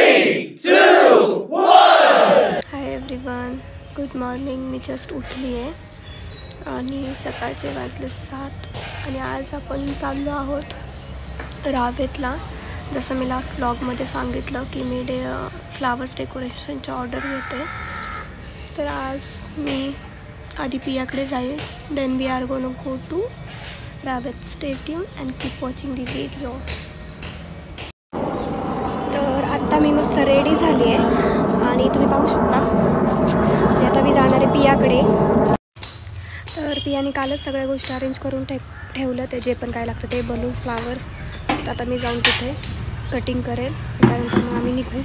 3, 2, 1. Hi everyone, good morning. मी just उठली आहे आणि सकाळचे वाजले 7 आणि आज आपण चाललो आहोत रावेतला. जसं मी लास्ट ब्लॉगमध्ये सांगितलं की मी फ्लावर्स डेकोरेशनची ऑर्डर घेते. तर आज मी आधी पियाकडे जाईल. Then we are gonna go to Ravet. Stay tune and keep watching the video. तर आत्ता मी मस्त रेडी झाली आहे आणि तुम्ही पाहू शकता आता मी जाणार आहे पियाकडे. तर पियाने कालच सगळ्या गोष्टी अरेंज करून ठेवलं. ते जे पण काय लागतं ते बलून्स, फ्लावर्स. तर आता मी जाऊन तिथे कटिंग करेल. त्यानंतर मग आम्ही निघू.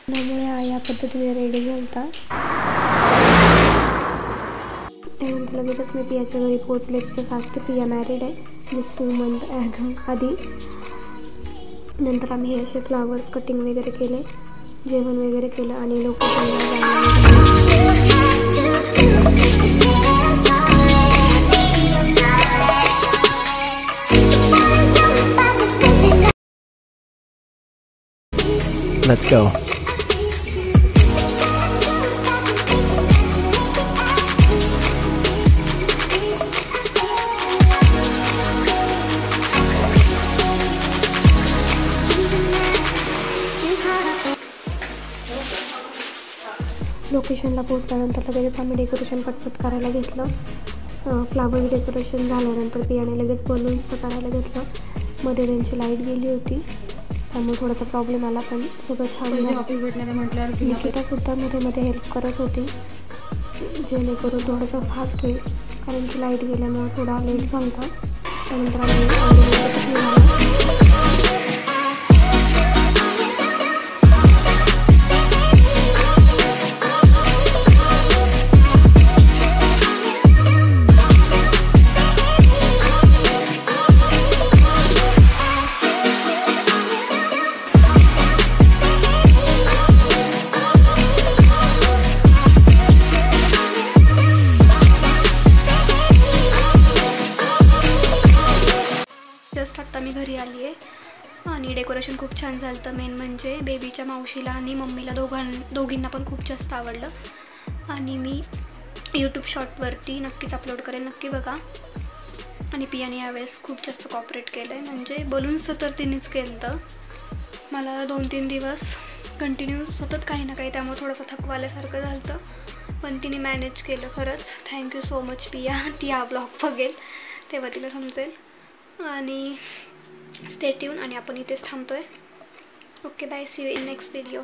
त्यामुळे या पद्धतीने रेडी झालता. त्यानंतर लगेचच मी पियाच्या घरी पोहोचले. तिचं सासरी पिया मॅरिड आहे जस्ट 2 मंथ आधी. नंतर आम्ही हे असे फ्लावर्स कटिंग वगैरे केले, जेवण वगैरे केलं आणि Let's go. लोकेशनला पोहोचल्यानंतर लगेच आम्ही डेकोरेशन पटपट करायला घेतलं. फ्लावर्स डेकोरेशन झाल्यानंतर पियाने लगेच बलून्स करायला घेतलं. मध्ये त्यांची लाईट गेली होती त्यामुळे थोडासा प्रॉब्लेम आला, पण सगळं छान झालं. निकितासुद्धा मध्ये हेल्प करत होती जेणेकरून थोडंसं फास्ट होईल, कारण की लाईट गेल्यामुळे थोडा लेट झाला. त्यानंतर आम्ही आत्ता मी घरी आली आहे आणि डेकोरेशन खूप छान झालं. तर मेन म्हणजे बेबीच्या मावशीला आणि मम्मीला दोघींना पण खूप जास्त आवडलं आणि मी यूट्यूब शॉर्टवरती नक्कीच अपलोड करेन, नक्की बघा. आणि पियाने यावेळेस खूप जास्त कॉपरेट केलं आहे. म्हणजे बलून्सचं तर तिनेच केलं तर मला 2-3 दिवस कंटिन्यू सतत काही ना काही, त्यामुळे थोडंसं थकवाल्यासारखं झालं होतं, पण तिने मॅनेज केलं. खरंच थँक्यू सो मच पिया. ती हा ब्लॉग बघेल तेव्हा तिला समजेल. आणि स्टे ट्यून आणि आपण इथेच थांबतोय. Okay bye, see you in next video.